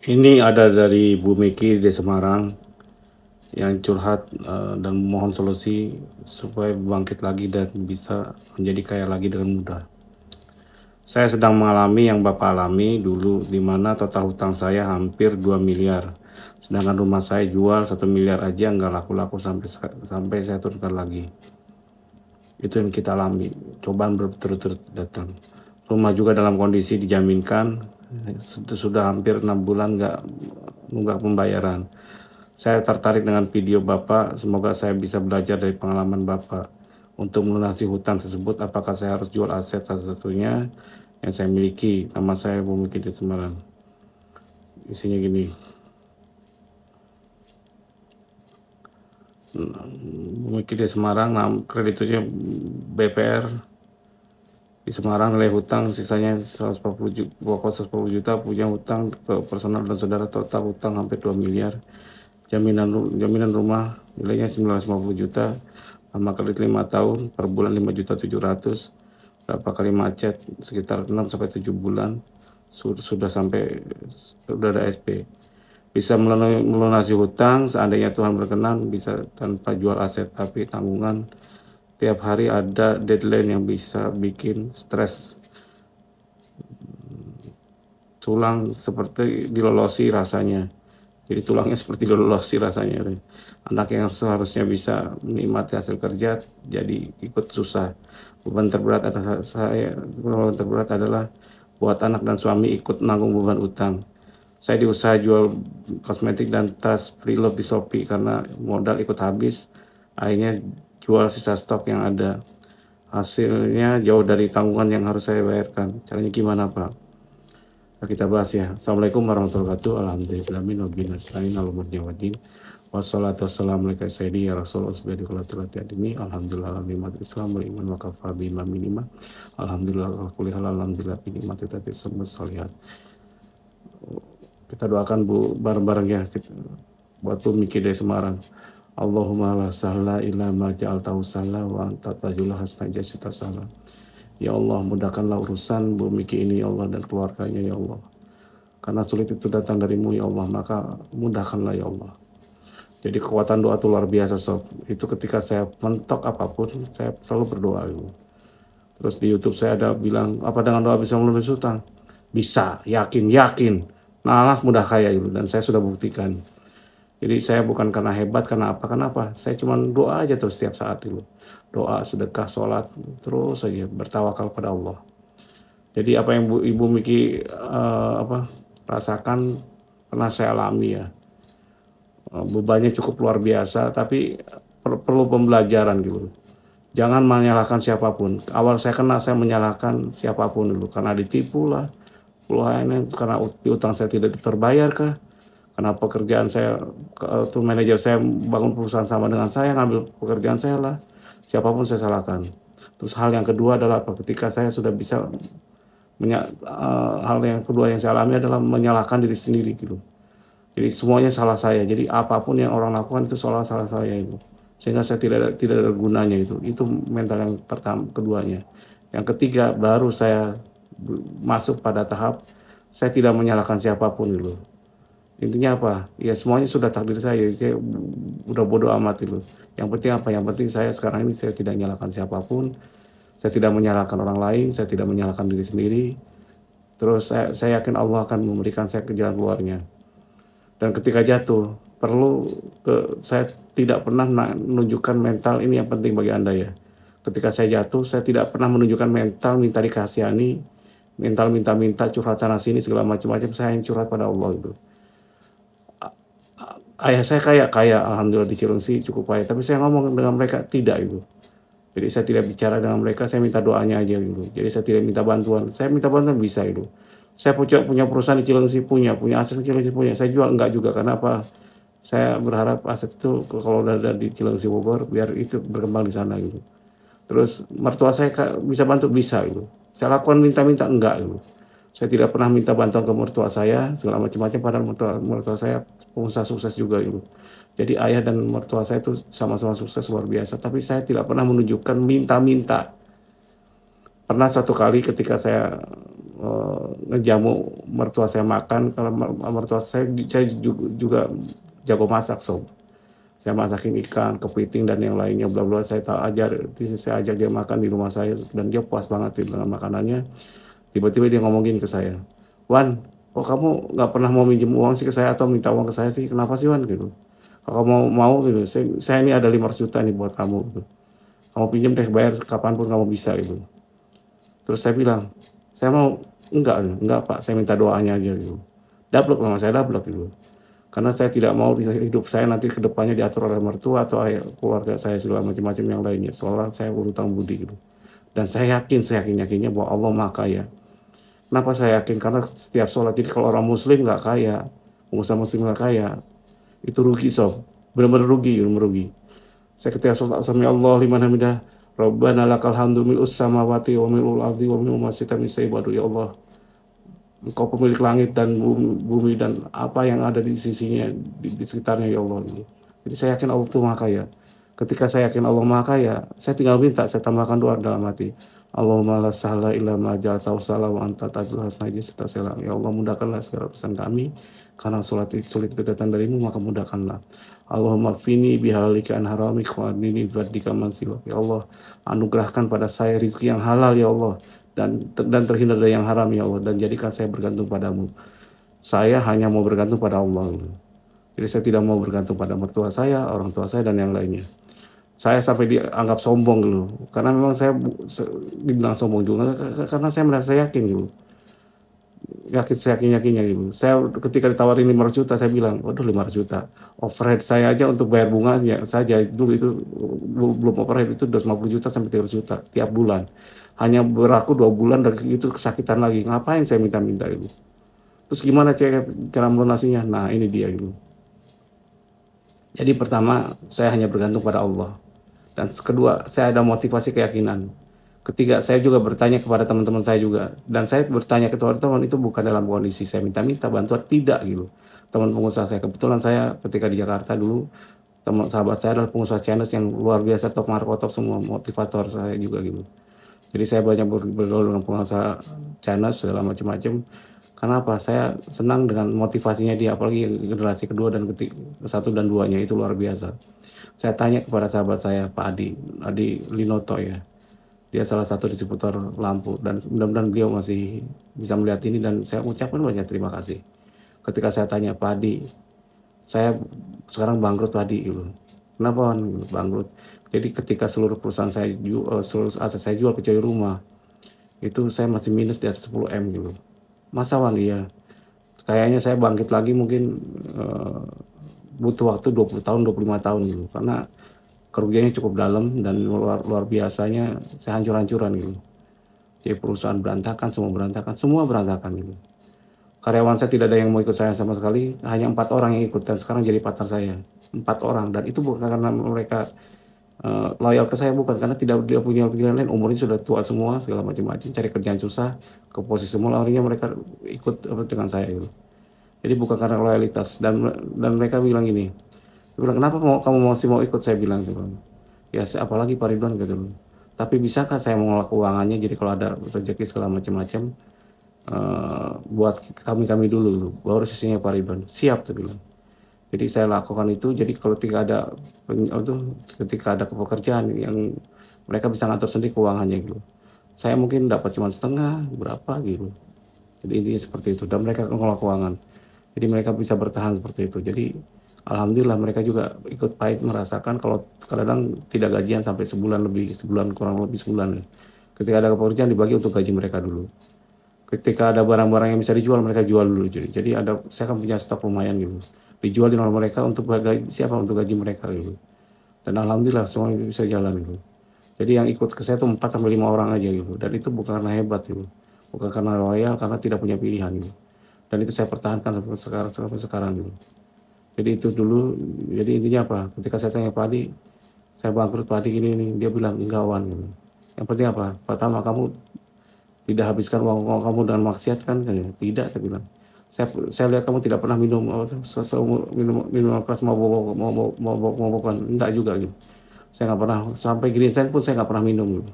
Ini ada dari Bu Miki di Semarang yang curhat dan mohon solusi supaya bangkit lagi dan bisa menjadi kaya lagi dengan mudah. Saya sedang mengalami yang Bapak alami dulu, di mana total hutang saya hampir 2 miliar. Sedangkan rumah saya jual 1 miliar aja nggak laku-laku sampai saya turunkan lagi. Itu yang kita alami, cobaan berturut-turut datang. Rumah juga dalam kondisi dijaminkan, sudah hampir 6 bulan nggak pembayaran. Saya tertarik dengan video Bapak, semoga saya bisa belajar dari pengalaman Bapak. Untuk melunasi hutang tersebut, apakah saya harus jual aset satu-satunya yang saya miliki? Nama saya Bumiki di Semarang. Isinya gini, Bumiki di Semarang, krediturnya BPR di Semarang, nilai hutang sisanya 140 juta, punya hutang ke personal dan saudara, total hutang hampir 2 miliar. Jaminan rumah nilainya 950 juta, lama kredit 5 tahun, per bulan 5.700.000, berapa kali macet, sekitar 6-7 bulan, sudah ada SP. Bisa melunasi hutang, seandainya Tuhan berkenan, bisa tanpa jual aset, tapi tanggungan tiap hari ada deadline yang bisa bikin stres. Tulang seperti dilolosi rasanya. Jadi tulangnya seperti dilolosi rasanya. Anak yang seharusnya bisa menikmati hasil kerja jadi ikut susah. Beban terberat adalah buat anak dan suami ikut nanggung beban utang. Saya diusaha jual kosmetik dan tas pre-love di Shopee karena modal ikut habis. Akhirnya jual sisa stok yang ada. Hasilnya jauh dari tanggungan yang harus saya bayarkan. Caranya gimana, Pak? Kita bahas ya. Assalamualaikum warahmatullahi wabarakatuh. Alhamdulillahirrahmanirrahim. Wabinastain alamadnyawajin. Wassalatu wassalamu alaika sayyidi ya Rasulullah subhanahu wa ta'ala. Alhamdulillah bimat Islam wal iman wa kafa bima minima. Alhamdulillah kulli halal alhamdulillah bi nikmati tati summa sholihat. Kita doakan Bu bareng-bareng ya buat Bu Miki dari Semarang. Allahumma la sahla illa ma ja'altahu sahla wa anta tajul hasna jasita sahla. Ya Allah, mudahkanlah urusan Bu Miki ini ya Allah dan keluarganya ya Allah. Karena sulit itu datang darimu ya Allah, maka mudahkanlah ya Allah. Jadi kekuatan doa itu luar biasa sob. Itu ketika saya mentok apapun, saya selalu berdoa gitu. Terus di YouTube saya ada bilang, apa dengan doa bisa melunasi hutang? Bisa, yakin. Nah, Allah mudah kaya itu, dan saya sudah buktikan. Jadi saya bukan karena hebat, karena apa? Kenapa? Saya cuma doa aja terus setiap saat itu. Doa, sedekah, sholat, terus saja bertawakal pada Allah. Jadi apa yang Ibu Miki rasakan pernah saya alami ya. Bebannya cukup luar biasa, tapi perlu pembelajaran gitu. Jangan menyalahkan siapapun. Awal saya kena, saya menyalahkan siapapun dulu, karena ditipu lah, puluhannya, karena utang saya tidak terbayar kah? Karena pekerjaan saya, tuh manajer saya bangun perusahaan sama dengan saya, ngambil pekerjaan saya lah. Siapapun saya salahkan. Terus hal yang kedua adalah ketika saya sudah bisa hal yang kedua yang saya alami adalah menyalahkan diri sendiri gitu. Jadi semuanya salah saya. Jadi apapun yang orang lakukan itu salah saya itu. Sehingga saya tidak ada gunanya itu. Itu mental yang keduanya. Yang ketiga baru saya masuk pada tahap saya tidak menyalahkan siapapun gitu. Intinya apa? Ya semuanya sudah takdir saya. Saya udah bodoh amat itu. Yang penting apa? Yang penting saya sekarang ini saya tidak menyalahkan siapapun. Saya tidak menyalahkan orang lain, saya tidak menyalahkan diri sendiri. Terus saya yakin Allah akan memberikan saya ke jalan keluarnya. Dan ketika jatuh, saya tidak pernah menunjukkan mental ini yang penting bagi Anda ya. Ketika saya jatuh, saya tidak pernah menunjukkan mental minta dikasihani, mental minta curhat sana sini segala macam-macam. Saya yang curhat pada Allah itu. Ayah saya kaya, alhamdulillah di Cilengsi cukup kaya. Tapi saya ngomong dengan mereka tidak itu. Jadi saya tidak bicara dengan mereka, saya minta doanya aja gitu. Jadi saya tidak minta bantuan. Saya minta bantuan bisa itu. Saya punya perusahaan di Cilengsi, punya aset di Cilengsi, punya. Saya jual enggak juga, karena apa? Saya berharap aset itu kalau udah ada di Cilengsi Bogor, biar itu berkembang di sana gitu. Terus mertua saya bisa bantu, bisa gitu. Saya lakukan minta-minta, enggak gitu. Saya tidak pernah minta bantuan ke mertua saya, segala macam-macam, padahal mertua saya pengusaha sukses juga gitu. Jadi ayah dan mertua saya itu sama-sama sukses luar biasa, tapi saya tidak pernah menunjukkan minta-minta. Pernah satu kali ketika saya ngejamu mertua saya makan, kalau mertua saya juga jago masak sob. Saya masakin ikan, kepiting dan yang lainnya bla bla, saya ajak dia makan di rumah saya dan dia puas banget dengan makanannya. Tiba-tiba dia ngomongin ke saya, "Wan, kok kamu nggak pernah mau minjem uang sih ke saya atau minta uang ke saya sih? Kenapa sih Wan?" gitu. "Kalau mau gitu, saya ini ada 500 juta nih buat kamu gitu. Kamu pinjam deh, bayar kapanpun kamu bisa," gitu. Terus saya bilang, "Saya mau." "Enggak Pak, saya minta doanya aja," gitu. Dablek sama saya, dablek gitu. Karena saya tidak mau hidup saya nanti ke depannya diatur oleh mertua atau keluarga saya segala macam-macam yang lainnya, seolah saya berhutang budi gitu. Dan saya yakin, seyakin-yakinnya bahwa Allah Maha Kaya. Kenapa saya yakin? Karena setiap sholat, jadi kalau orang muslim nggak kaya, pengusaha muslim nggak kaya, itu rugi sob. Benar-benar rugi, benar rugi. Saya ketika sholat, sami Allah liman hamidah, Rabbana lakal hamdu mil'us samawati wa mil'ul ardi wa mil'u ma syi'ta min syai'in ba'du. Ya Allah, Engkau pemilik langit dan bumi dan apa yang ada di sisinya, di sekitarnya, ya Allah. Jadi saya yakin Allah itu Maha Kaya. Ketika saya yakin Allah Maha Kaya, saya tinggal minta, saya tambahkan doa dalam hati. Allahumma la sahla illa ma ja'altahu sahla wa anta taj'alul hazna shi'ta sahla. Ya Allah, mudahkanlah segala urusan kami, karena sulit itu datang darimu, maka mudahkanlah. Allahumma fini bihalalika an haramik wa adnini bifadlika man siwak. Ya Allah, anugerahkan pada saya rizki yang halal ya Allah, dan terhindar dari yang haram ya Allah, dan jadikan saya bergantung padamu. Saya hanya mau bergantung pada Allah. Jadi saya tidak mau bergantung pada mertua saya, orang tua saya dan yang lainnya. Saya sampai dianggap sombong dulu, karena memang saya dibilang sombong juga karena saya merasa yakin dulu. Yakin-yakinnya gitu. Saya ketika ditawarin 500 juta, saya bilang, "Waduh 500 juta. Overhead saya aja untuk bayar bunganya saja dulu itu belum overhead itu 250 juta sampai 300 juta tiap bulan. Hanya berlaku 2 bulan dari itu kesakitan lagi. Ngapain saya minta-minta itu? Terus gimana cara melunasinya?" Nah, ini dia gitu. Jadi pertama, saya hanya bergantung pada Allah. Dan kedua, saya ada motivasi keyakinan. Ketiga, saya juga bertanya kepada teman-teman saya juga. Dan saya bertanya ke teman-teman itu bukan dalam kondisi saya minta-minta bantuan, tidak gitu. Teman pengusaha saya, kebetulan saya ketika di Jakarta dulu, teman sahabat saya adalah pengusaha Chinese yang luar biasa, top markotop semua, motivator saya juga gitu. Jadi saya banyak bergaul dengan pengusaha Chinese segala macam-macam. Kenapa? Saya senang dengan motivasinya dia, apalagi generasi kedua dan satu dan duanya itu luar biasa. Saya tanya kepada sahabat saya, Pak Adi Linoto ya. Dia salah satu distributor lampu dan mudah-mudahan beliau masih bisa melihat ini dan saya ucapkan banyak terima kasih. Ketika saya tanya, "Pak Adi, saya sekarang bangkrut Pak Adi," gitu. "Kenapa bangkrut?" Jadi ketika seluruh perusahaan saya seluruh aset saya jual kecuali rumah, itu saya masih minus di atas 10 M gitu. "Masa Wan?" "Iya." Kayaknya saya bangkit lagi mungkin butuh waktu 20 tahun, 25 tahun gitu. Karena kerugiannya cukup dalam dan luar biasanya saya hancur-hancuran gitu. Jadi perusahaan berantakan, semua berantakan gitu. Karyawan saya tidak ada yang mau ikut saya sama sekali, hanya 4 orang yang ikut dan sekarang jadi partner saya. 4 orang, dan itu bukan karena mereka loyal ke saya, bukan, karena dia punya pilihan lain, umurnya sudah tua semua segala macam-macam, cari kerjaan susah, ke posisi semua larinya mereka ikut dengan saya gitu. Jadi bukan karena loyalitas, dan mereka bilang gini, dia bilang, "Kenapa kamu masih mau ikut?" Saya bilang gitu. "Ya apalagi Pak Ridwan," gitu. "Tapi bisakah saya mengelola keuangannya, jadi kalau ada rezeki segala macam-macam buat kami dulu, baru sisinya Pak Ridwan." "Siap," tuh bilang. Jadi saya lakukan itu, jadi kalau ketika ada pekerjaan yang mereka bisa ngatur sendiri keuangannya gitu. Saya mungkin dapat cuma setengah, berapa gitu. Jadi intinya seperti itu, dan mereka mengelola keuangan. Jadi mereka bisa bertahan seperti itu. Jadi alhamdulillah mereka juga ikut pahit merasakan kalau kadang tidak gajian sampai sebulan kurang lebih sebulan ya. Ketika ada pekerjaan dibagi untuk gaji mereka dulu. Ketika ada barang-barang yang bisa dijual, mereka jual dulu. Jadi saya kan punya stok lumayan gitu. Dijual di nomor mereka untuk untuk gaji mereka gitu. Dan alhamdulillah semua bisa jalan gitu. Jadi yang ikut ke saya tuh 4 sampai 5 orang aja gitu. Dan itu bukan karena hebat gitu. Bukan karena loyal, karena tidak punya pilihan gitu. Dan itu saya pertahankan sampai sekarang gitu. Jadi itu dulu, jadi intinya apa? Ketika saya tanya Pak Adi, saya bangkrut Pak Adi gini, dia bilang, "Enggak Wan." Gitu. Yang penting apa? Pertama, kamu tidak habiskan uang kamu dengan maksiat kan? Tidak, saya bilang. Saya lihat kamu tidak pernah minum keras, mabokan, enggak juga gitu. Saya nggak pernah, sampai Green Sign pun saya nggak pernah minum gitu.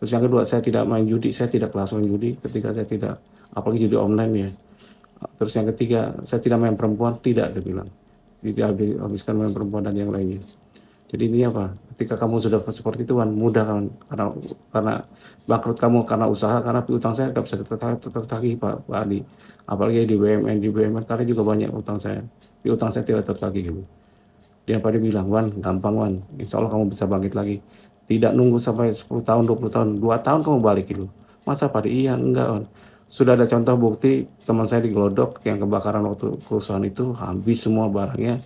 Terus yang kedua, saya tidak main judi, saya tidak kelas main judi ketika saya tidak, apalagi judi online ya. Terus yang ketiga, saya tidak main perempuan, tidak, dia bilang. Tidak habiskan main perempuan dan yang lainnya. Jadi ini apa? Ketika kamu sudah seperti itu kan mudah kan, karena bangkrut kamu karena usaha, karena piutang saya nggak bisa tertagih Pak Adi. Apalagi di BUMN karena juga banyak utang saya. Piutang saya tidak tertagih gitu. Dia pada bilang, Wan, gampang Wan, insya Allah kamu bisa bangkit lagi. Tidak nunggu sampai 10 tahun, 20 tahun, 2 tahun kamu balik gitu. Masa pada iya, enggak Wan. Sudah ada contoh bukti teman saya di Glodok yang kebakaran waktu kerusuhan itu, habis semua barangnya.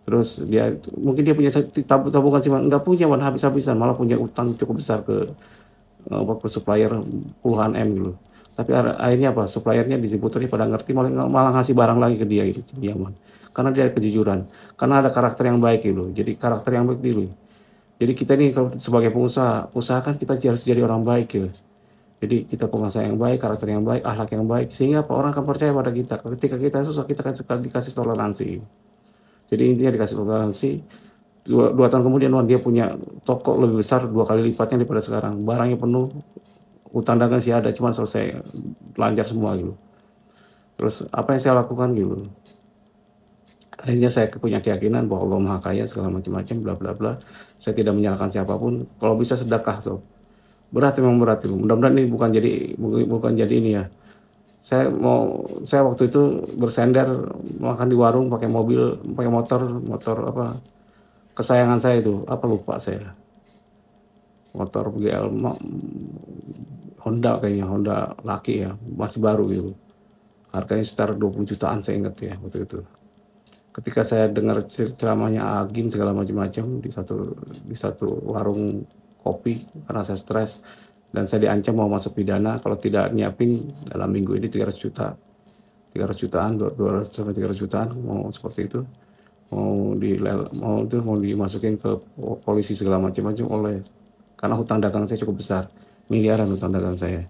Terus dia, mungkin dia punya tabungan sih, enggak punya Wan, habis-habisan, malah punya utang cukup besar ke supplier puluhan M gitu. Tapi akhirnya apa? Suppliernya distributornya pada ngerti, malah ngasih barang lagi ke dia gitu, dia Wan. Karena dia ada kejujuran, karena ada karakter yang baik gitu. Jadi karakter yang baik dulu. Jadi kita ini sebagai pengusaha, usaha kan kita harus jadi orang baik gitu. Jadi kita pengusaha yang baik, karakter yang baik, akhlak yang baik, sehingga orang akan percaya pada kita. Ketika kita susah, kita kan suka dikasih toleransi. Jadi intinya dikasih toleransi. Dua tahun kemudian dia punya toko lebih besar 2 kali lipatnya daripada sekarang. Barangnya penuh, utang dagang sih ada, cuma selesai lancar semua gitu. Terus apa yang saya lakukan gitu? Akhirnya saya punya keyakinan bahwa Allah Maha Kaya segala macam-macam bla bla bla. Saya tidak menyalahkan siapapun. Kalau bisa sedekah, so. Berat memang berat itu. Mudah-mudahan ini bukan jadi ini ya. Saya waktu itu bersender makan di warung pakai mobil, pakai motor apa kesayangan saya itu, apa lupa saya. Motor GL Honda kayaknya, Honda laki ya, masih baru gitu. Harganya sekitar 20 jutaan saya ingat ya waktu itu. Ketika saya dengar ceramahnya Agim segala macam-macam di satu warung kopi karena saya stres dan saya diancam mau masuk pidana kalau tidak nyiapin dalam minggu ini 300 juta. 300 jutaan, 200 sampai 300 jutaan mau seperti itu. Mau dimasukin ke polisi segala macam-macam oleh karena hutang dagang saya cukup besar. Miliaran hutang dagang saya.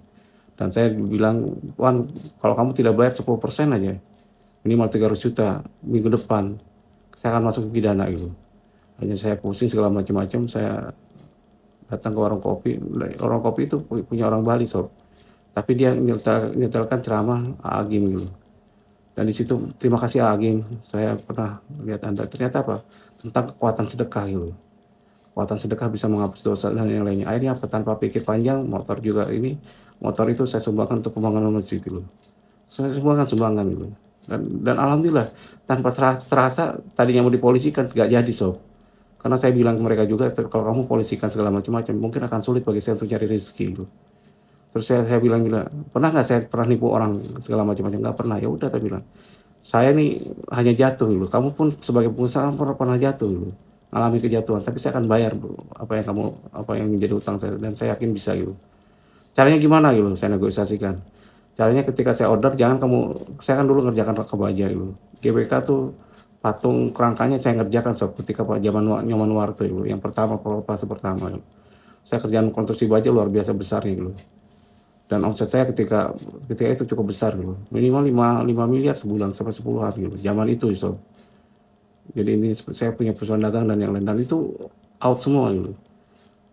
Dan saya bilang, Wan, kalau kamu tidak bayar 10% aja, minimal 300 juta minggu depan saya akan masuk ke pidana gitu. Hanya saya pusing segala macam-macam, saya datang ke warung kopi itu punya orang Bali sob, tapi dia nyetelkan ceramah Agim gitu. Dan di situ terima kasih Agim, saya pernah lihat Anda, ternyata apa, tentang kekuatan sedekah gitu. Kekuatan sedekah bisa menghapus dosa dan yang lainnya. Akhirnya apa, tanpa pikir panjang, motor itu saya sumbangkan untuk pembangunan masjid gitu. Saya sumbangan gitu. Dan alhamdulillah tanpa terasa tadinya mau dipolisikan nggak jadi sob, karena saya bilang ke mereka juga kalau kamu polisikan segala macam-macam mungkin akan sulit bagi saya untuk cari rezeki gitu. Terus saya bilang juga, pernah nggak saya pernah nipu orang segala macam-macam, nggak pernah. Ya udah, saya bilang saya nih hanya jatuh gitu, kamu pun sebagai pengusaha pernah jatuh gitu, alami kejatuhan, tapi saya akan bayar bro, apa yang menjadi utang saya, dan saya yakin bisa gitu. Caranya gimana gitu, saya negosiasikan. Caranya ketika saya order, saya kan dulu ngerjakan kebaja gitu. GBK tuh patung kerangkanya saya ngerjakan sob ketika zaman Nyoman Warto gitu. Yang pertama, fase pertama gitu. Saya kerjaan konstruksi baja luar biasa besarnya gitu. Dan omset saya ketika itu cukup besar gitu. Minimal 5 miliar sebulan sampai 10 hari gitu. Zaman itu sob. Jadi ini saya punya perusahaan dagang dan yang lain, dan itu out semua gitu.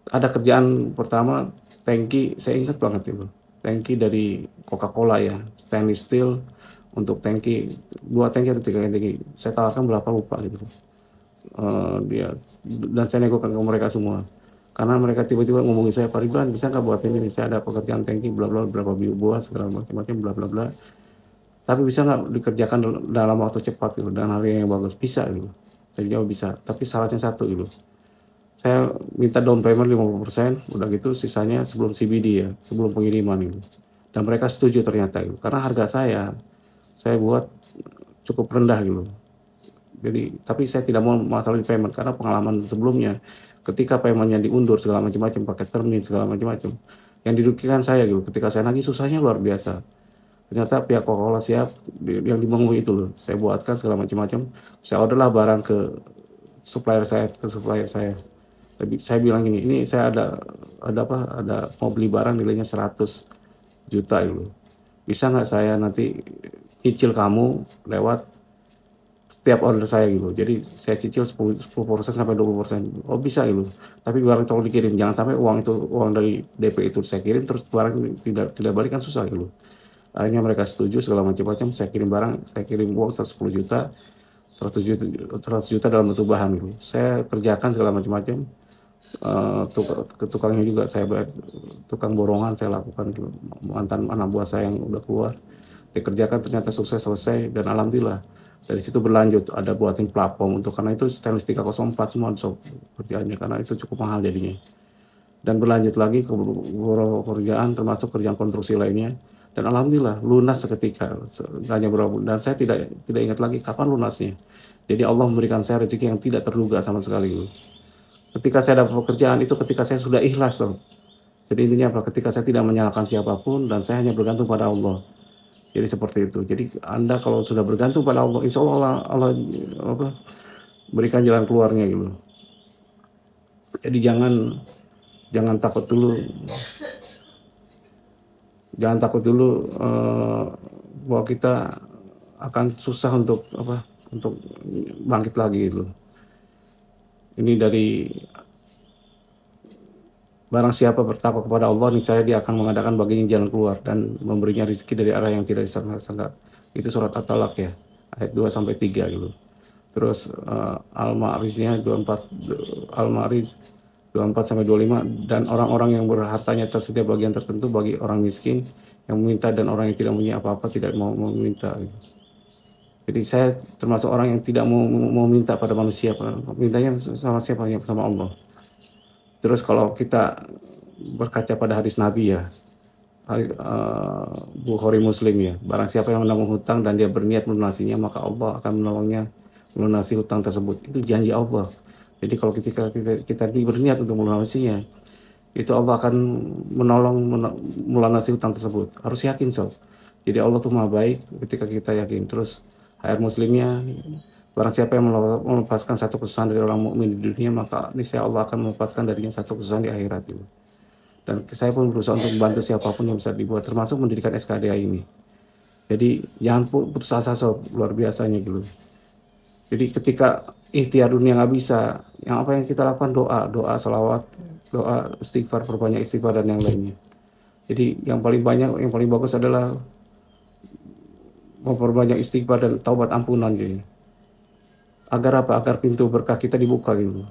Ada kerjaan pertama tangki, saya ingat banget itu. Tangki dari Coca-Cola ya, stainless steel untuk tangki, 2 tangki atau 3 tangki. Saya tawarkan berapa lupa gitu. Dia dan saya negokan ke mereka semua. Karena mereka tiba-tiba ngomongin saya, Pak Ridwan bisa nggak buat ini? Saya ada pekerjaan tangki bla bla berapa buah segala macam bla bla bla. Tapi bisa nggak dikerjakan dalam waktu cepat gitu dan harga yang bagus? Bisa gitu. Saya jawab bisa, tapi syaratnya satu gitu. Saya minta down payment 50%, udah gitu sisanya sebelum CBD ya, sebelum pengiriman gitu. Dan mereka setuju ternyata gitu. Karena harga saya buat cukup rendah gitu. Jadi, tapi saya tidak mau masalah di payment karena pengalaman sebelumnya ketika paymentnya diundur segala macam-macam pakai termin segala macam-macam, yang dirugikan saya gitu. Ketika saya nagih susahnya luar biasa. Ternyata pihak Coca-Cola siap, yang dimanggung itu loh. Saya buatkan segala macam-macam. Saya orderlah barang ke supplier saya. Saya bilang ini saya ada mau beli barang nilainya 100 juta gitu. Bisa nggak saya nanti cicil kamu lewat setiap order saya gitu. Jadi saya cicil 10% sampai 20%. Oh bisa gitu. Tapi barang tolong dikirim, jangan sampai uang dari DP itu saya kirim terus barang tidak balik kan susah gitu. Akhirnya mereka setuju segala macam-macam, saya kirim uang 110 juta, 100 juta, 100 juta dalam bentuk bahan gitu. Saya kerjakan segala macam-macam, ke tukangnya juga saya bayar, tukang borongan saya lakukan gitu. Mantan anak buah saya yang udah keluar dikerjakan, ternyata sukses selesai, dan alhamdulillah dari situ berlanjut ada buatin plafon untuk, karena itu stainless 304 semua sob kerjaannya, karena itu cukup mahal jadinya, dan berlanjut lagi ke beberapa kerjaan termasuk kerjaan konstruksi lainnya, dan alhamdulillah lunas seketika, hanya berapa, dan saya tidak ingat lagi kapan lunasnya. Jadi Allah memberikan saya rezeki yang tidak terduga sama sekali. Ketika saya dapat pekerjaan itu ketika saya sudah ikhlas sob. Jadi intinya apa? Ketika saya tidak menyalahkan siapapun dan saya hanya bergantung pada Allah. Jadi seperti itu. Jadi Anda kalau sudah bergantung pada Allah, insya Allah Allah apa, berikan jalan keluarnya gitu. Jadi jangan takut dulu, bahwa kita akan susah untuk bangkit lagi gitu. Ini dari barang siapa bertakwa kepada Allah, niscaya Dia akan mengadakan baginya jalan keluar dan memberinya rezeki dari arah yang tidak disangka-sangka. Itu surat At-Talaq ya, ayat 2 sampai 3 gitu. Terus Al-Ma'arijnya 24, Al-Ma'arij 24 sampai 25, dan orang-orang yang berhartanya tersedia bagian tertentu bagi orang miskin yang meminta, dan orang yang tidak punya apa-apa tidak mau meminta gitu. Jadi saya termasuk orang yang tidak mau minta pada manusia, mintanya sama siapa? Sama Allah. Terus kalau kita berkaca pada hadis Nabi ya, Bukhari Muslim ya, barang siapa yang menanggung hutang dan dia berniat melunasinya, maka Allah akan menolongnya melunasi hutang tersebut. Itu janji Allah. Jadi kalau kita berniat untuk melunasinya, itu Allah akan menolong melunasi hutang tersebut. Harus yakin sob. Jadi Allah tuh maha baik ketika kita yakin. Terus ayat Muslimnya, barang siapa yang melepaskan satu kesusahan dari orang mukmin di dunia, maka niscaya Allah akan melepaskan darinya satu kesusahan di akhirat itu. Dan saya pun berusaha untuk membantu siapapun yang bisa dibuat, termasuk mendirikan SKDA ini. Jadi jangan putus asa sob, luar biasanya gitu. Jadi ketika ikhtiar dunia nggak bisa, yang apa yang kita lakukan doa, salawat, doa, istighfar, perbanyak istighfar dan yang lainnya. Jadi yang paling bagus adalah memperbanyak istighfar dan taubat ampunan gitu. Agar apa? Agar pintu berkah kita dibuka gitu.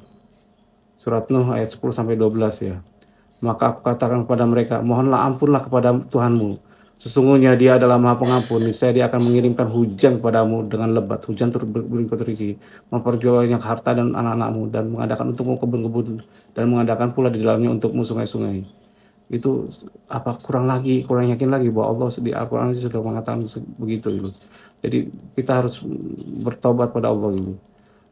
Surat Nuh ayat 10 sampai 12 ya. Maka aku katakan kepada mereka, mohonlah ampunlah kepada Tuhanmu. Sesungguhnya Dia adalah Maha Pengampun. Niscaya Dia akan mengirimkan hujan kepadamu dengan lebat, hujan turut berikut rezeki, memperjualbanyak harta dan anak-anakmu, dan mengadakan untukmu kebun-kebun, dan mengadakan pula di dalamnya untukmu sungai-sungai. Itu apa kurang yakin lagi bahwa Allah di Al-Quran sudah mengatakan begitu gitu. Jadi kita harus bertobat pada Allah gitu.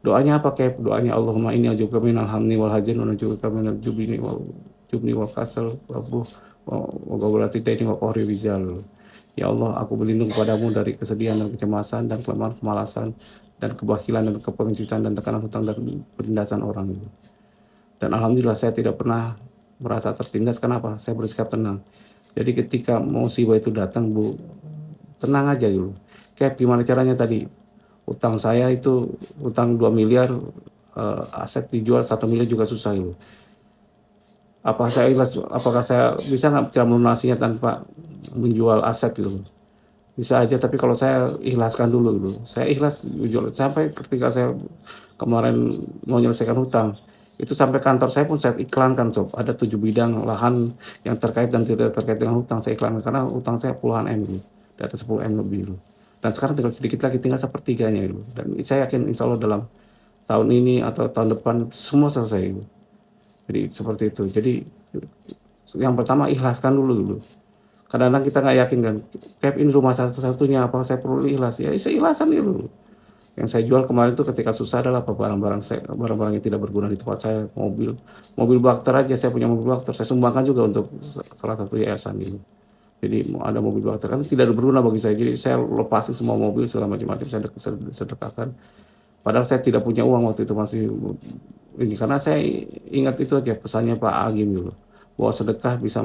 Doanya apa kayak doanya Allahumma inni a'udzubika minal hammi wal hazan wa a'udzubika minal jubni wal kasal wa ghaflati daini wa qahri rizal. Ya Allah, aku berlindung kepadamu dari kesedihan dan kecemasan dan kelemahan kemalasan dan kebakilan dan kepengecutan dan tekanan hutang dan penindasan orang. Dan alhamdulillah saya tidak pernah merasa tertindas. Kenapa? Saya bersikap tenang. Jadi ketika musibah itu datang, Bu, tenang aja dulu. Kayak gimana caranya tadi? Utang saya itu utang 2 miliar, aset dijual 1 miliar juga susah itu. Apakah saya bisa nggak cara melunasinya tanpa menjual aset gitu? Bisa aja, tapi kalau saya ikhlaskan dulu gitu. Saya ikhlas jual sampai ketika saya kemarin mau menyelesaikan hutang, itu sampai kantor saya pun saya iklankan sob. Ada 7 bidang lahan yang terkait dan tidak terkait dengan hutang saya iklankan, karena hutang saya puluhan M gitu, di atas 10 M lebih gitu. Dan sekarang tinggal sedikit lagi, tinggal sepertiganya gitu. Dan saya yakin insya Allah dalam tahun ini atau tahun depan semua selesai gitu. Jadi seperti itu. Jadi yang pertama ikhlaskan dulu gitu. Kadang-kadang kita nggak yakin kan, kayak ini rumah satu-satunya, apa saya perlu ikhlas? Ya saya ikhlasan dulu. Yang saya jual kemarin itu ketika susah adalah barang-barang yang tidak berguna di tempat saya, mobil bakter aja, saya punya mobil bakter, saya sumbangkan juga untuk salah satu yayasan gitu. Jadi ada mobil bakter kan tidak berguna bagi saya, jadi saya lepasin semua mobil segala macam-macam, saya sedekahkan. Padahal saya tidak punya uang waktu itu masih ini, karena saya ingat itu aja pesannya Pak Agim dulu, bahwa sedekah bisa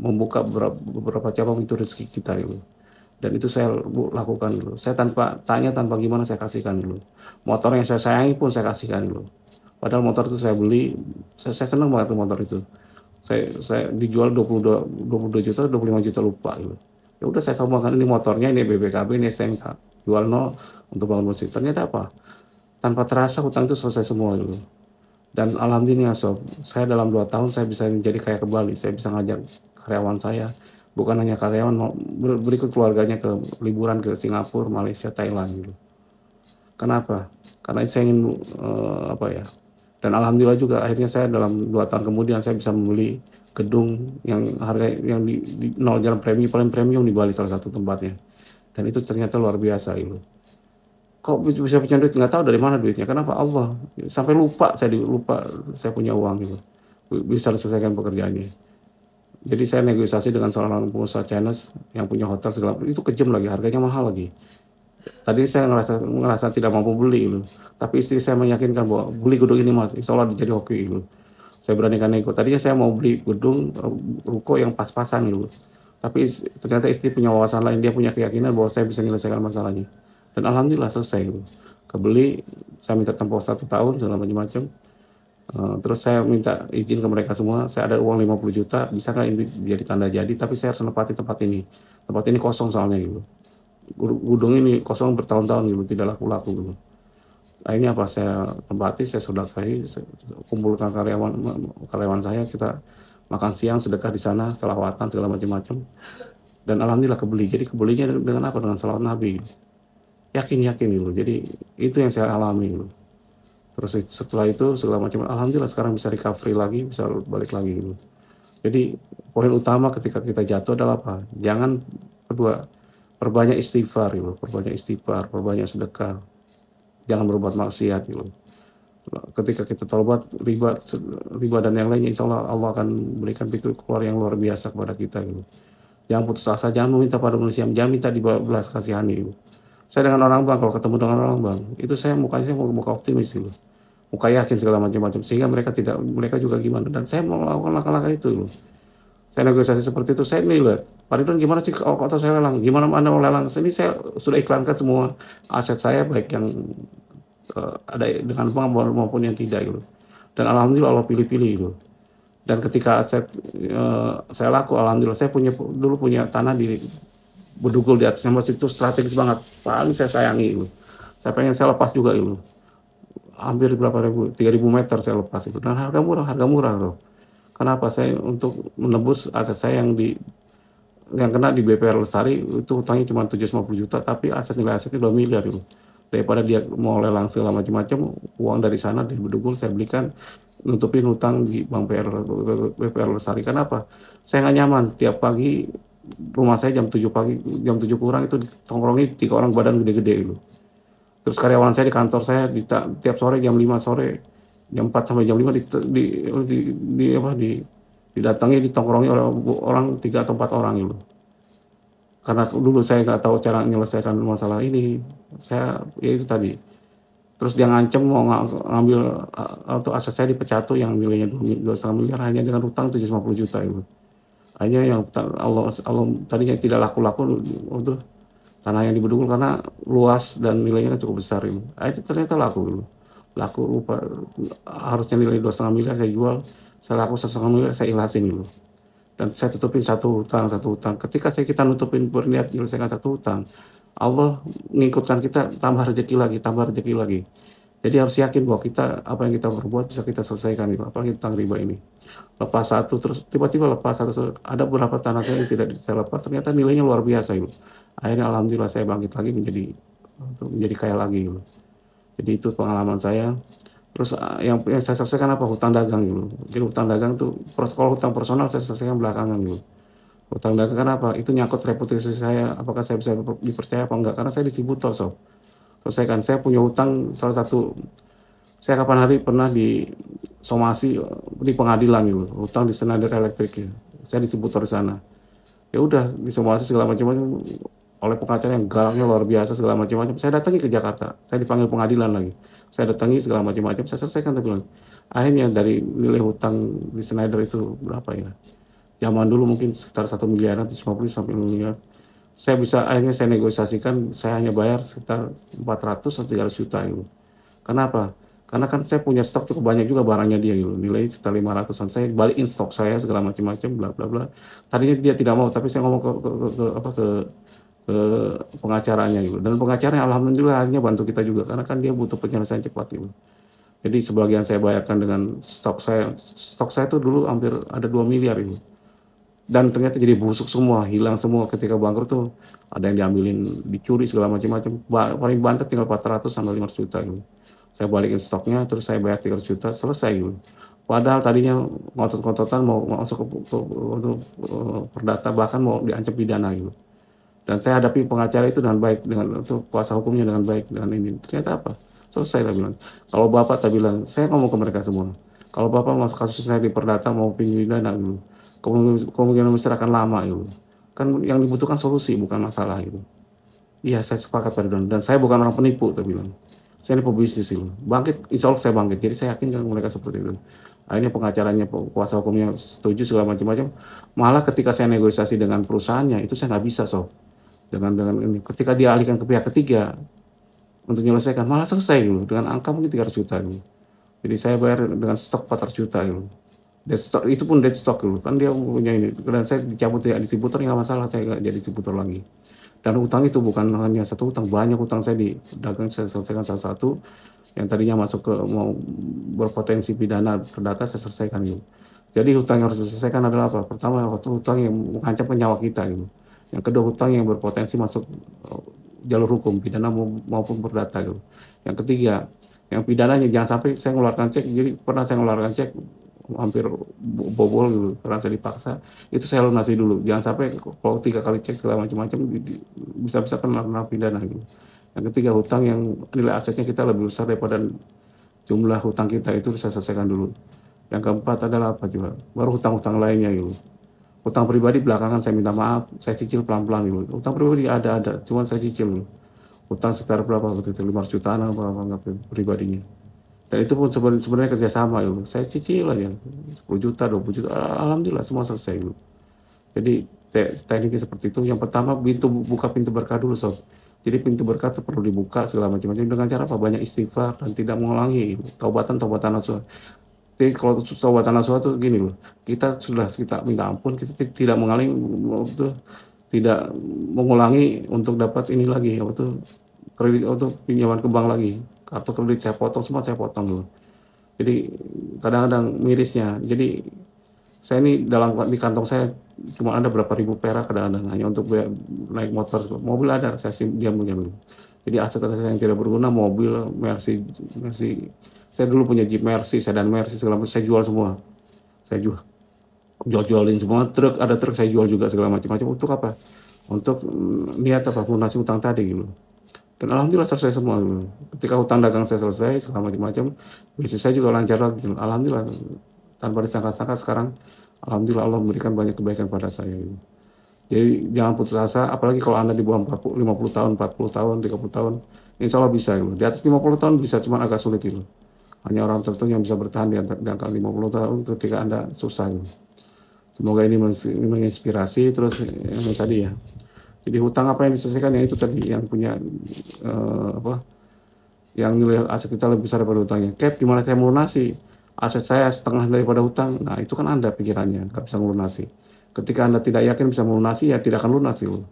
membuka beberapa cabang itu rezeki kita itu. dan itu saya lakukan dulu. Saya tanpa tanya, tanpa gimana saya kasihkan dulu. Motor yang saya sayangi pun saya kasihkan dulu. Padahal motor itu saya beli, saya senang banget tuh motor itu. Saya dijual 22 juta, 25 juta lupa gitu. Ya udah saya sombongkan, ini motornya, ini BPKB, ini STNK. Jual nol untuk bangun musik. Ternyata apa? Tanpa terasa hutang itu selesai semua gitu. Dan alhamdulillah sob, saya dalam 2 tahun saya bisa menjadi kaya kembali. Saya bisa ngajak karyawan saya, bukan hanya karyawan, berikut keluarganya ke liburan ke Singapura, Malaysia, Thailand gitu. Kenapa? Karena saya ingin apa ya? Dan alhamdulillah juga akhirnya saya dalam 2 tahun kemudian saya bisa membeli gedung yang harga yang di 0 jalan premium, paling premium di Bali salah satu tempatnya. Dan itu ternyata luar biasa itu. Kok bisa punya duit, nggak tahu dari mana duitnya, kenapa Allah. Sampai lupa saya punya uang gitu. Bisa diselesaikan pekerjaannya. Jadi saya negosiasi dengan seorang pengusaha Chinese yang punya hotel segala, itu kejam lagi, harganya mahal lagi. Tadi saya ngerasa tidak mampu beli gitu. Tapi istri saya meyakinkan bahwa beli gedung ini Mas, insya Allah jadi hoki gitu. Saya beranikan nego. Tadinya saya mau beli gedung ruko yang pas-pasan gitu. Tapi ternyata istri punya wawasan lain, dia punya keyakinan bahwa saya bisa menyelesaikan masalahnya. Dan alhamdulillah selesai gitu. Kebeli, saya minta tempo 1 tahun segala macam-macam. Terus saya minta izin ke mereka semua, saya ada uang 50 juta, bisa nggak ini jadi tanda jadi, tapi saya harus menempati tempat ini. Tempat ini kosong soalnya gitu. Gudung ini kosong bertahun-tahun gitu, tidak laku-laku gitu. Akhirnya apa, saya tempati, saya sedekahi, saya kumpulkan karyawan saya, kita makan siang sedekah di sana, selawatan segala macam-macam. Dan alhamdulillah kebeli. Jadi kebelinya dengan apa? Dengan salawat Nabi. Gitu. Yakin gitu. Jadi itu yang saya alami gitu. Terus setelah itu segala macam, alhamdulillah sekarang bisa recovery lagi, bisa balik lagi gitu. Jadi poin utama ketika kita jatuh adalah apa? Jangan perbanyak istighfar gitu, perbanyak sedekah. Jangan berbuat maksiat gitu. Ketika kita taubat, riba dan yang lainnya, insya Allah Allah akan berikan pintu keluar yang luar biasa kepada kita gitu. Jangan putus asa, jangan meminta pada manusia, jangan minta dibelas kasihani gitu. Saya dengan orang bang, kalau ketemu dengan orang bang, itu saya mukanya muka optimis gitu. Muka yakin segala macam-macam, sehingga mereka juga gimana, dan saya mau melakukan langkah-langkah itu gitu. Saya negosiasi seperti itu, saya nilai Pak Ridwan gimana sih kalau saya lelang, gimana Anda mau lelang, ini saya sudah iklankan semua aset saya, baik yang ada dengan bank maupun yang tidak gitu. Dan alhamdulillah Allah pilih-pilih gitu. Dan ketika saya laku, alhamdulillah saya dulu punya tanah di Bedugul di atasnya masjid, itu strategis banget, paling saya sayangi gitu. Saya pengen saya lepas juga gitu. Hampir berapa ribu, 3.000 meter saya lepas itu. Dan harga murah loh. Kenapa? Saya untuk menebus aset saya yang kena di BPR Lestari itu hutangnya cuma 750 juta, tapi nilai asetnya 2 miliar gitu. Daripada dia mau lelang segala macam-macam, uang dari sana di Bedugul saya belikan nutupin hutang di Bank BPR Lestari. Kenapa? Saya nggak nyaman tiap pagi rumah saya jam 7 pagi, jam 7 kurang itu ditongkrongi 3 orang badan gede-gede gitu. Terus karyawan saya di kantor saya tiap sore jam 5 sore, jam 4 sampai jam 5 didatangi, ditongkrongi orang 3 atau 4 orang gitu. Karena dulu saya nggak tahu cara menyelesaikan masalah ini, ya itu tadi. Terus dia ngancem mau ngambil atau aset saya dipecat tuh yang nilainya 2,5 miliar hanya dengan utang 750 juta itu. Hanya yang Allah tadinya tidak laku-laku untuk tanah yang di Bedugul karena luas dan nilainya cukup besar ini. Itu ternyata laku lupa, harusnya nilai 2,5 miliar saya jual, saya laku 1,5 miliar saya ikhlasin dulu. Dan saya tutupin satu hutang. Ketika kita nutupin berniat menyelesaikan satu hutang, Allah mengikutkan kita tambah rezeki lagi. Jadi harus yakin bahwa apa yang kita berbuat bisa kita selesaikan gitu. Apalagi tentang riba ini. Lepas satu, terus tiba-tiba lepas satu. Ada beberapa tanah saya yang tidak saya lepas, ternyata nilainya luar biasa gitu. Akhirnya alhamdulillah saya bangkit lagi menjadi kaya lagi gitu. Jadi itu pengalaman saya. Terus yang saya selesaikan apa? Hutang dagang gitu. Jadi hutang dagang tuh, kalau hutang personal saya selesaikan belakangan gitu. Hutang dagang kenapa? Itu nyangkut reputasi saya, apakah saya bisa dipercaya apa enggak? Karena saya distributor sob. Selesaikan, saya punya hutang salah satu, saya kapan hari pernah disomasi di pengadilan gitu, hutang di Schneider Electric gitu. Saya distributor di sana. Ya udah disomasi segala macam-macam oleh pengacara yang galaknya luar biasa segala macam-macam. Saya datangi ke Jakarta, saya dipanggil pengadilan lagi. Saya datangi segala macam-macam, saya selesaikan tapi akhirnya dari nilai hutang di Schneider itu berapa ya? Zaman dulu mungkin sekitar 1 miliaran, 150 sampai 1 miliar. Akhirnya saya negosiasikan, saya hanya bayar sekitar 400 atau 300 juta gitu. Kenapa? Karena kan saya punya stok cukup banyak juga barangnya dia gitu, nilai sekitar 500-an. Saya balikin stok saya segala macam-macam, bla bla bla. Tadinya dia tidak mau, tapi saya ngomong ke pengacaranya gitu. Dan pengacaranya alhamdulillah akhirnya bantu kita juga, karena kan dia butuh penyelesaian cepat gitu. Jadi sebagian saya bayarkan dengan stok saya. Stok saya tuh dulu hampir ada 2 miliar gitu. Dan ternyata jadi busuk semua, hilang semua ketika bangkrut tuh. Ada yang diambilin, dicuri segala macam-macam. Paling banter tinggal 400 sampai 500 juta gitu. Saya balikin stoknya, terus saya bayar 300 juta, selesai gitu. Padahal tadinya ngotot-ngototan mau masuk untuk perdata, bahkan mau diancam pidana gitu. Dan saya hadapi pengacara itu dengan baik, dengan untuk kuasa hukumnya dengan baik, dengan ini. Ternyata apa? Selesai, tak bilang. Kalau bapak, tak bilang, saya ngomong ke mereka semua. Kalau bapak masuk kasus saya di perdata mau pidana gitu, kemungkinan besar akan lama gitu. Kan yang dibutuhkan solusi, bukan masalah gitu. Iya, saya sepakat Pak Ridwan. Dan saya bukan orang penipu, tak bilang. Saya ini pebisnis gitu. Bangkit, insya Allah saya bangkit. Jadi saya yakin kan mereka seperti itu. Akhirnya pengacaranya, kuasa hukumnya setuju segala macam-macam. Malah ketika saya negosiasi dengan perusahaannya, itu saya nggak bisa, sob. Dengan ini. Ketika dia alihkan ke pihak ketiga untuk menyelesaikan, malah selesai gitu. Dengan angka mungkin 300 juta gitu. Jadi saya bayar dengan stok 400 juta gitu. Dead stock, itu pun dead stock dulu. Kan dia punya ini. Dan saya dicabut ya distributor, nggak masalah. Saya nggak jadi distributor lagi. Dan utang itu bukan hanya satu utang, banyak utang saya di dagang, saya selesaikan salah satu. Yang tadinya masuk ke mau berpotensi pidana perdata, saya selesaikan gitu. Jadi hutang yang harus diselesaikan adalah apa? Pertama, hutang yang mengancam nyawa kita gitu. Yang kedua, hutang yang berpotensi masuk jalur hukum, pidana maupun perdata gitu. Yang ketiga, yang pidananya jangan sampai saya mengeluarkan cek. Jadi pernah saya mengeluarkan cek hampir bobol gitu, karena saya dipaksa. Itu saya lunasi dulu. Jangan sampai kalau 3 kali cek segala macam-macam bisa-bisa kena pidana gitu. Yang ketiga, hutang yang nilai asetnya kita lebih besar daripada jumlah hutang kita, itu saya selesaikan dulu. Yang keempat adalah apa juga? Baru hutang-hutang lainnya gitu. Hutang pribadi belakangan saya minta maaf, saya cicil pelan-pelan gitu. Hutang pribadi ada, cuman saya cicil gitu. Hutang sekitar berapa waktu itu, 500 jutaan apa enggak pribadinya. Dan itu pun sebenarnya kerjasama gitu. Saya cicil aja 10 juta, 20 juta, alhamdulillah semua selesai gitu. Jadi tekniknya seperti itu. Yang pertama, buka pintu berkah dulu, sob. Jadi pintu berkah itu perlu dibuka segala macam-macam dengan cara apa? Banyak istighfar dan tidak mengulangi taubatan nasuha. Jadi kalau taubatan nasuha itu gini loh, kita minta ampun, kita tidak mengulangi, tidak mengulangi untuk dapat ini lagi, apa tuh, kredit untuk pinjaman ke bank lagi. Kartu kredit saya potong semua, saya potong dulu. Jadi kadang-kadang mirisnya. Jadi saya ini di kantong saya cuma ada berapa ribu perak kadang-kadang hanya untuk naik motor, mobil ada saya diam-diam. Jadi aset-aset yang tidak berguna, mobil Mercy, saya dulu punya Jeep Mercy, sedan Mercy segala macam, saya jual semua. Saya jualin semua, ada truk saya jual juga segala macam-macam. Untuk apa? Untuk niat apa? Lunasi utang tadi gitu. Dan alhamdulillah selesai semua gitu. Ketika hutang dagang saya selesai segala macam-macam, bisnis saya juga lancar lagi. Alhamdulillah, tanpa disangka-sangka sekarang alhamdulillah Allah memberikan banyak kebaikan pada saya gitu. Jadi jangan putus asa, apalagi kalau Anda di bawah 50 tahun, 40 tahun, 30 tahun, insya Allah bisa gitu. Di atas 50 tahun bisa, cuma agak sulit itu. Hanya orang tertentu yang bisa bertahan di angka 50 tahun ketika Anda susah gitu. Semoga ini menginspirasi. Terus yang tadi ya, jadi hutang apa yang diselesaikan, ya itu tadi yang punya yang nilai aset kita lebih besar daripada hutangnya. Cap, gimana saya melunasi aset saya setengah daripada hutang? Nah itu kan Anda pikirannya nggak bisa melunasi. Ketika Anda tidak yakin bisa melunasi, ya tidak akan lunasi loh.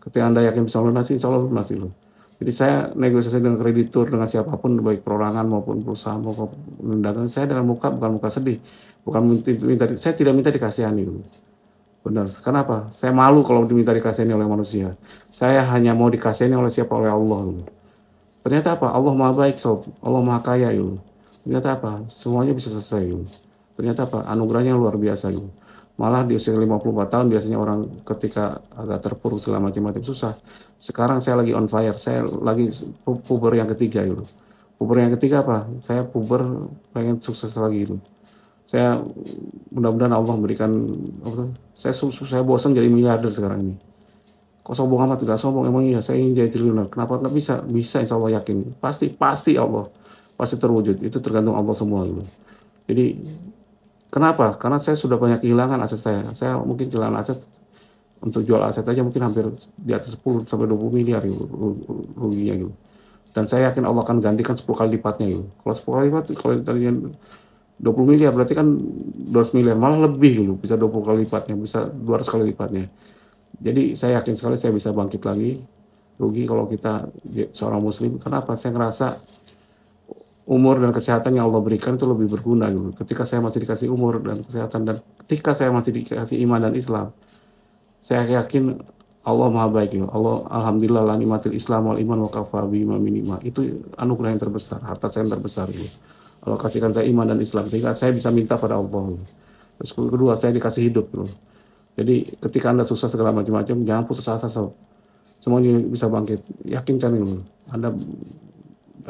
Ketika Anda yakin bisa melunasi, insya Allah lunasi loh. Jadi saya negosiasi dengan kreditur, dengan siapapun, baik perorangan maupun perusahaan maupun dagang, saya dengan bukan muka sedih, bukan saya tidak minta dikasihani loh. Benar. Kenapa? Saya malu kalau diminta dikasihani oleh manusia. Saya hanya mau dikasihani oleh siapa? Oleh Allah loh. Ternyata apa? Allah maha baik, sob. Allah maha kaya yuk. Ternyata apa? Semuanya bisa selesai yuk. Ternyata apa? Anugerahnya luar biasa yuk. Malah di usia 54 tahun biasanya orang ketika agak terpuruk segala macam-macam susah. Sekarang saya lagi on fire. Saya lagi puber yang ketiga yuk. Puber yang ketiga apa? Saya puber pengen sukses lagi yuk. Saya mudah-mudahan Allah memberikan saya bosan jadi miliarder sekarang ini. Kok sombong amat? Tidak sombong, emang iya saya ingin jadi triliuner. Kenapa nggak bisa? Bisa, insya Allah yakin. Pasti Allah pasti terwujud. Itu tergantung Allah semua gitu. Jadi kenapa? Karena saya sudah banyak kehilangan aset saya. Saya mungkin kehilangan aset Untuk jual aset aja mungkin hampir di atas 10 sampai 20 miliar gitu, ruginya gitu. Dan saya yakin Allah akan gantikan 10 kali lipatnya gitu. Kalau 10 kali lipat, kalau tadinya 20 miliar berarti kan 200 miliar, malah lebih gitu, bisa 20 kali lipatnya, bisa 200 kali lipatnya. Jadi saya yakin sekali saya bisa bangkit lagi. Rugi kalau kita seorang muslim. Kenapa? Saya ngerasa umur dan kesehatan yang Allah berikan itu lebih berguna gitu. Ketika saya masih dikasih umur dan kesehatan, dan ketika saya masih dikasih iman dan Islam, saya yakin Allah maha baik gitu. Allah, alhamdulillah la nikmatil Islam wal iman wa kafa bima minima. Itu anugerah yang terbesar, harta saya yang terbesar gitu. Allah kasihkan saya iman dan Islam sehingga saya bisa minta pada Allah gitu. Terus kedua, saya dikasih hidup gitu. Jadi ketika Anda susah segala macam-macam, jangan putus asa sob. Semuanya bisa bangkit. Yakinkan gitu. Anda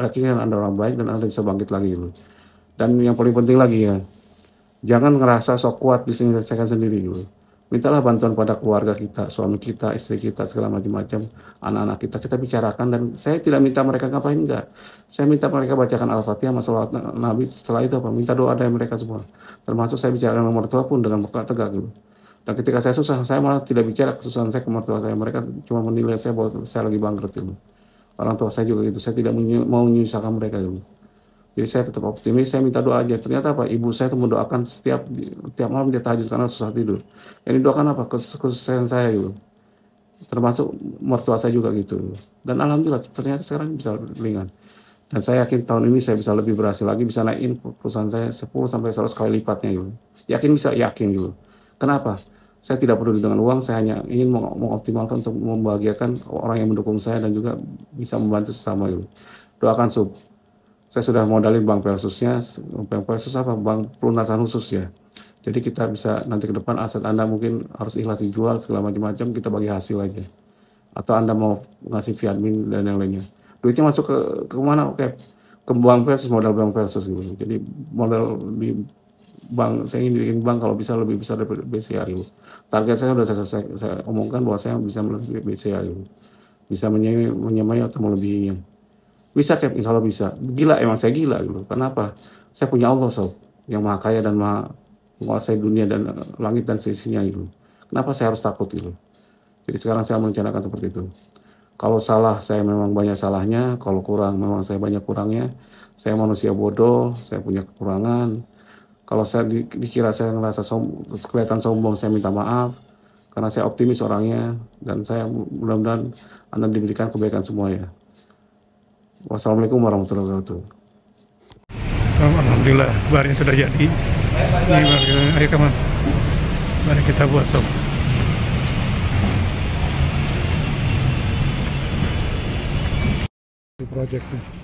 yakinkan Anda orang baik dan Anda bisa bangkit lagi gitu. Dan yang paling penting lagi ya, jangan ngerasa sok kuat bisa menyelesaikan sendiri gitu. Mintalah bantuan pada keluarga kita, suami kita, istri kita, segala macam-macam, anak-anak kita bicarakan. Dan saya tidak minta mereka ngapain, enggak. Saya minta mereka bacakan Al-Fatihah, masalah Nabi, setelah itu apa? Minta doa dari mereka semua. Termasuk saya bicara dengan mertua pun dengan muka tegak gitu. Dan ketika saya susah, saya malah tidak bicara kesusahan saya ke mertua saya. Mereka cuma menilai saya bahwa saya lagi bangkrut gitu. Orang tua saya juga gitu, saya tidak mau menyusahkan mereka gitu. Jadi saya tetap optimis, saya minta doa aja. Ternyata apa? Ibu saya itu mendoakan setiap malam dia tahajud karena susah tidur. Yang didoakan apa? Kesusahan saya gitu. Termasuk mertua saya juga gitu. Dan alhamdulillah ternyata sekarang bisa ringan. Dan saya yakin tahun ini saya bisa lebih berhasil lagi, bisa naikin perusahaan saya 10 sampai 100 kali lipatnya gitu. Yakin bisa, yakin gitu. Kenapa? Saya tidak peduli dengan uang, saya hanya ingin mengoptimalkan untuk membahagiakan orang yang mendukung saya dan juga bisa membantu sesama gitu. Doakan Sub. Saya sudah modalin bank Persusnya, bank Persus apa? Bank pelunasan khusus ya. Jadi kita bisa nanti ke depan aset Anda mungkin harus ikhlas dijual segala macam-macam, kita bagi hasil aja. Atau Anda mau ngasih Viadmin dan yang lainnya. Duitnya masuk ke mana? Oke. Ke bank Persus, modal bank Persus gitu. Jadi modal di bank, saya ingin bikin bank kalau bisa lebih besar dari BCA gitu. Target saya sudah saya omongkan bahwa saya bisa melebihi BCA gitu. Bisa menyamai atau melebihinya. Bisa Cap, insya Allah bisa. Gila, emang saya gila gitu. Kenapa? Saya punya Allah sob, yang maha kaya dan maha menguasai dunia dan langit dan seisinya gitu. Kenapa saya harus takut gitu? Jadi sekarang saya merencanakan seperti itu. Kalau salah, saya memang banyak salahnya. Kalau kurang, memang saya banyak kurangnya. Saya manusia bodoh, saya punya kekurangan. Kalau saya dikira saya ngerasa kelihatan sombong, saya minta maaf. Karena saya optimis orangnya. Dan saya mudah-mudahan Anda diberikan kebaikan semua ya. Wassalamualaikum warahmatullahi wabarakatuh. Alhamdulillah, barnya sudah jadi. Ini ayo kawan, mari kita buat sob. Project nih.